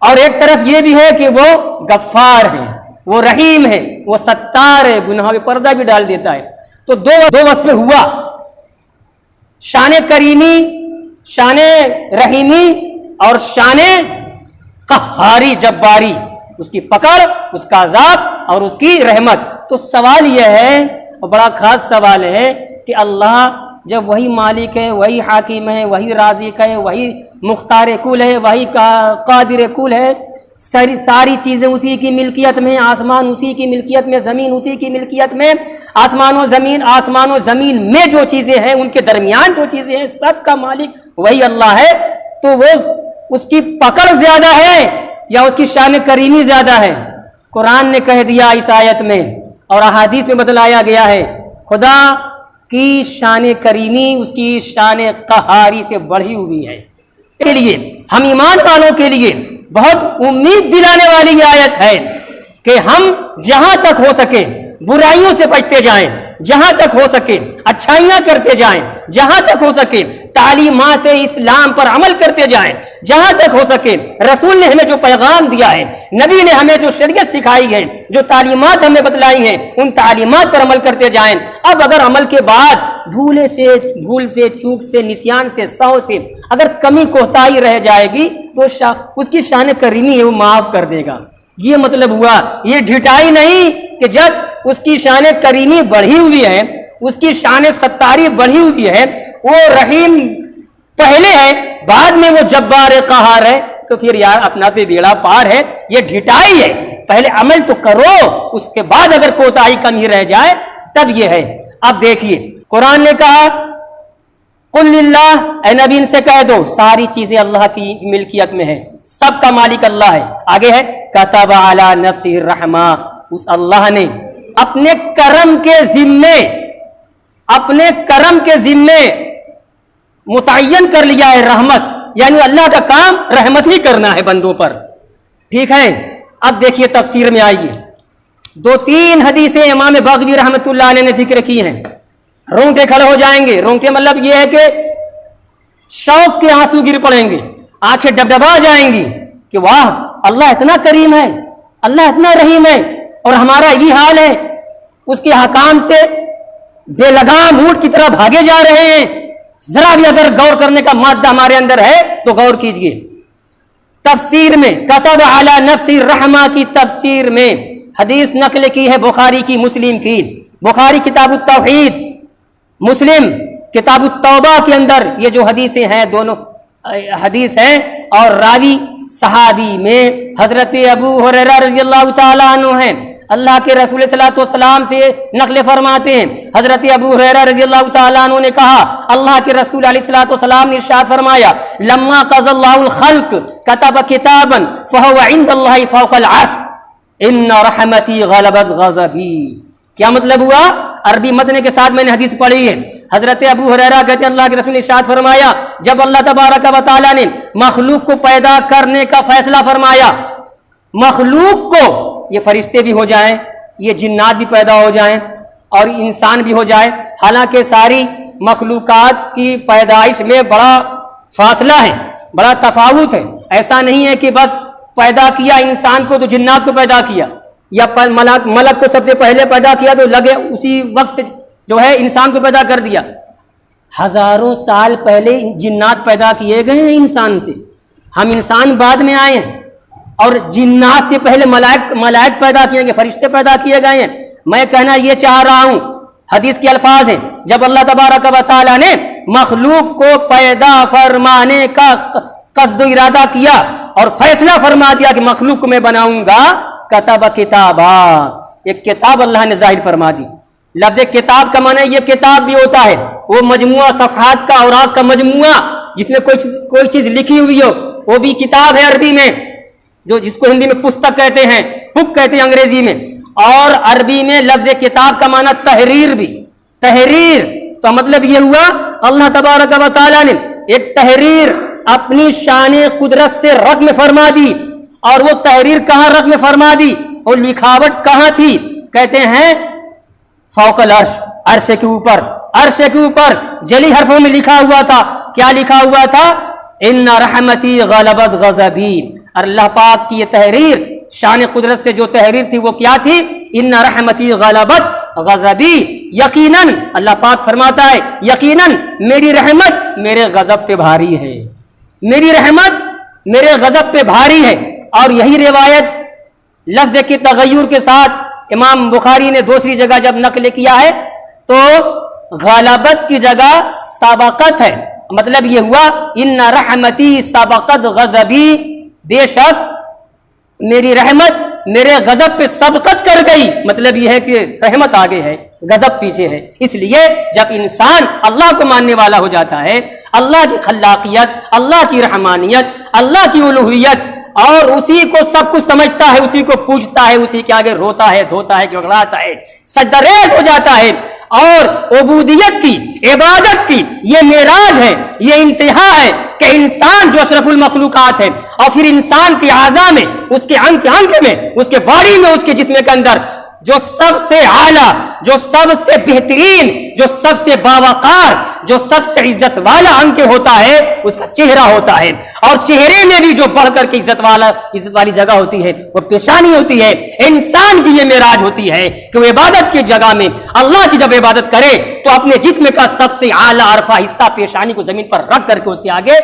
اور ایک طرف یہ بھی ہے کہ وہ غفار ہے، وہ رحیم ہے، وہ ستار ہے، گناہ پہ پردہ بھی ڈال دیتا ہے۔ تو دو وصف ہوا، شان کریمی، شان رحیمی، اور شان قہاری جباری، اس کی پکڑ، اس کا عذاب اور اس کی رحمت۔ تو سوال یہ ہے، اور بڑا خاص سوال ہے، کہ اللہ جب وہی مالک ہے، وہی حاکم ہے، وہی رازق ہے، وہی مختار کل ہے، وہی قادر کل ہے، ساری چیزیں اسی کی ملکیت میں، آسمان اسی کی ملکیت میں، زمین اسی کی ملکیت میں، آسمان و زمین میں جو چیزیں ہیں، ان کے درمیان جو چیزیں ہیں، سب کا مالک وہی اللہ ہے، تو وہ اس کی پکڑ زیادہ ہے یا اس کی شان کریمی زیادہ ہے؟ قرآن نے کہہ دیا اس آیت میں، اور احادیث میں بتلایا گیا ہے، خدا کی شان کریمی اس کی شان قہاری سے بڑھی ہوئی ہے۔ کے لیے ہم ایمان والوں کے لیے بہت امید دلانے والی یہ آیت ہے کہ ہم جہاں تک ہو سکے برائیوں سے بچتے جائیں، جہاں تک ہو سکے اچھائیاں کرتے جائیں، جہاں تک ہو سکے تعلیمات اسلام پر عمل کرتے جائیں، جہاں تک ہو سکے رسول نے ہمیں جو پیغام دیا ہے، نبی نے ہمیں جو شریعت سکھائی ہے، جو تعلیمات ہمیں بتلائی ہیں، ان تعلیمات پر عمل کرتے جائیں۔ اب اگر عمل کے بعد بھول سے، چوک سے، نسیان سے، سہو سے اگر کمی کوتاہی رہ جائے گی تو اس کی شان کریمی ہے، وہ معاف کر دے گا۔ یہ مطلب ہوا، یہ ڈھٹائی نہیں کہ جب اس کی شان کریمی بڑھی ہوئی ہے، اس کی شان ستاری بڑھی ہوئی ہے، وہ رحیم پہلے ہے، بعد میں وہ جبار قہار ہے، تو پھر یار اپنا تو بیڑا پار ہے، یہ ڈھٹائی ہے۔ پہلے عمل تو کرو، اس کے بعد اگر کوتاہی کمی رہ جائے تب یہ ہے۔ اب دیکھیے قرآن نے کہا قل للہ، اے نبی ان سے کہہ دو ساری چیزیں اللہ کی ملکیت میں ہیں، سب کا مالک اللہ ہے۔ آگے ہے کتب علی نفسہ الرحمہ، اس اللہ نے اپنے کرم کے ذمے متعین کر لیا ہے رحمت، یعنی اللہ کا کام رحمت ہی کرنا ہے بندوں پر، ٹھیک ہے۔ اب دیکھیے تفسیر میں آئیے، 2-3 حدیثیں امام بغوی رحمۃ اللہ علیہ نے ذکر کی ہیں، رونگٹے کھڑے ہو جائیں گے۔ رونگٹے مطلب یہ ہے کہ شوق کے آنسو گر پڑیں گے، آنکھیں ڈبڈبا جائیں گی کہ واہ اللہ اتنا کریم ہے، اللہ اتنا رحیم ہے، اور ہمارا یہ حال ہے، اس کے حکام سے بے لگام اونٹ کی طرح بھاگے جا رہے ہیں۔ ذرا بھی اگر غور کرنے کا مادہ ہمارے اندر ہے تو غور کیجئے۔ تفسیر میں کتب علی نفس الرحمہ کی تفسیر میں حدیث نقل کی ہے بخاری کی، مسلم کی۔ بخاری کتاب التوحید، مسلم کتاب التوبہ کے اندر یہ جو حدیثیں ہیں دونوں حدیث ہیں، اور راوی صحابی میں حضرت ابو ہریرہ رضی اللہ تعالیٰ عنہ ہیں۔ اللہ کے رسول صلی اللہ علیہ وسلم سے نقل فرماتے ہیں، حضرت ابو ہریرہ رضی اللہ تعالیٰ عنہ نے کہا اللہ کے رسول علیہ الصلوۃ والسلام نے ارشاد فرمایا لما قضى اللہ الخلق كتب كتابا فهو عند اللہ فوق العرش ان رحمتی غلبت غضبی۔ کیا مطلب ہوا؟ عربی متن کے ساتھ میں نے حدیث پڑھی ہے۔ حضرت ابو ہریرہ کہتے ہیں اللہ کے رسول نے ارشاد فرمایا جب اللہ تبارک و تعالیٰ نے مخلوق کو پیدا کرنے کا فیصلہ فرمایا، مخلوق کو، یہ فرشتے بھی ہو جائیں، یہ جنات بھی پیدا ہو جائیں، اور انسان بھی ہو جائے، حالانکہ ساری مخلوقات کی پیدائش میں بڑا فاصلہ ہے، بڑا تفاوت ہے۔ ایسا نہیں ہے کہ بس پیدا کیا انسان کو تو جنات کو پیدا کیا، یا ملک کو سب سے پہلے پیدا کیا تو لگے اسی وقت جو ہے انسان کو پیدا کر دیا۔ ہزاروں سال پہلے جنات پیدا کیے گئے ہیں انسان سے، ہم انسان بعد میں آئے ہیں، اور جنات سے پہلے ملائک پیدا کیے گئے، فرشتے پیدا کیے گئے ہیں۔ میں کہنا یہ چاہ رہا ہوں، حدیث کے الفاظ ہیں جب اللہ تبارک و تعالیٰ نے مخلوق کو پیدا فرمانے کا قصد و ارادہ کیا اور فیصلہ فرما دیا کہ مخلوق کو میں بناؤں گا، کتب کتابا، ایک کتاب اللہ نے ظاہر فرما دی۔ لفظ کتاب کا معنی یہ کتاب بھی ہوتا ہے، وہ مجموعہ صفحات کا، اوراق کا مجموعہ جس میں کوئی چیز لکھی ہوئی ہو، وہ بھی کتاب ہے عربی میں، جو جس کو ہندی میں پستک کہتے ہیں، بک کہتے ہیں انگریزی میں، اور عربی میں لفظ کتاب کا معنی تحریر بھی، تحریر تو مطلب یہ ہوا اللہ تبارک و تعالیٰ نے ایک تحریر اپنی شان قدرت سے رقم فرما دی، اور وہ تحریر کہاں رقم فرما دی، اور لکھاوٹ کہاں تھی؟ کہتے ہیں فوق العرش، عرش کے اوپر، عرش کے اوپر جلی حرفوں میں لکھا ہوا تھا۔ کیا لکھا ہوا تھا؟ ان رحمتی غلبت غضبی، اور اللہ پاک کی یہ تحریر شان قدرت سے جو تحریر تھی وہ کیا تھی؟ ان رحمتی غلبت غضبی، یقیناً اللہ پاک فرماتا ہے یقیناً میری رحمت میرے غضب پہ بھاری ہے، میری رحمت میرے غضب پہ بھاری ہے۔ اور یہی روایت لفظ کے تغیر کے ساتھ امام بخاری نے دوسری جگہ جب نقل کیا ہے تو غلبت کی جگہ سابقت ہے، مطلب یہ ہوا ان رحمتی سبقت غضبی، بے شک میری رحمت میرے غضب پہ سبقت کر گئی، مطلب یہ ہے کہ رحمت آگے ہے غضب پیچھے ہے۔ اس لیے جب انسان اللہ کو ماننے والا ہو جاتا ہے، اللہ کی خلاقیت، اللہ کی رحمانیت، اللہ کی الوہیت، اور اسی کو سب کچھ سمجھتا ہے، اسی کو پوچھتا ہے، اسی کے آگے روتا ہے، دھوتا ہے، گڑگڑاتا ہے، سجدہ ریز ہو جاتا ہے، اور عبودیت کی، عبادت کی یہ معراج ہے، یہ انتہا ہے کہ انسان جو اشرف المخلوقات ہے اور پھر انسان کے اعضاء میں، اس کے انگ میں، اس کے باڈی میں، اس کے جسم کے اندر جو سب سے اعلیٰ، جو سب سے بہترین، جو سب سے باوقار، جو سب سے عزت والا انگ ہوتا ہے اس کا چہرہ ہوتا ہے، اور چہرے میں بھی جو بڑھ کر کے عزت والی جگہ ہوتی ہے وہ پیشانی ہوتی ہے۔ انسان کی یہ معراج ہوتی ہے کہ وہ عبادت کی جگہ میں اللہ کی جب عبادت کرے تو اپنے جسم کا سب سے اعلیٰ عرفہ حصہ پیشانی کو زمین پر رکھ کر کے اس کے آگے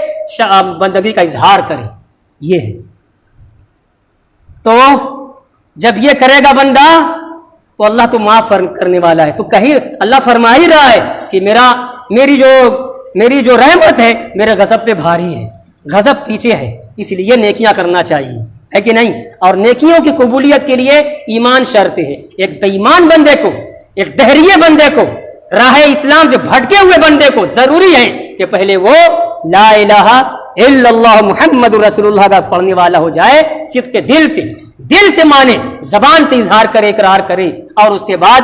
بندگی کا اظہار کرے، یہ ہے۔ تو جب یہ کرے گا بندہ تو اللہ تو معاف کرنے والا ہے۔ تو کہیں اللہ فرما ہی رہا ہے کہ میری جو رحمت ہے میرے غضب پہ بھاری ہے، غضب پیچھے ہے، اس لیے نیکیاں کرنا چاہیے، ہے کہ نہیں؟ اور نیکیوں کی قبولیت کے لیے ایمان شرط ہے۔ ایک بے ایمان بندے کو، ایک دہریے بندے کو، راہ اسلام سے بھٹکے ہوئے بندے کو ضروری ہے کہ پہلے وہ لا الہ الا اللہ محمد رسول اللہ کا پڑھنے والا ہو جائے، صدق کے دل سے مانے، زبان سے اظہار کرے، اقرار کرے، اور اس کے بعد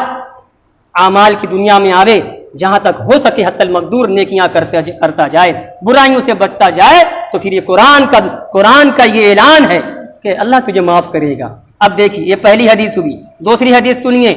اعمال کی دنیا میں آوے، جہاں تک ہو سکے حتی المقدور نیکیاں کرتا جائے، برائیوں سے بچتا جائے، تو پھر یہ قرآن کا یہ اعلان ہے کہ اللہ تجھے معاف کرے گا۔ اب دیکھیے یہ پہلی حدیث ہوئی، دوسری حدیث سنیے۔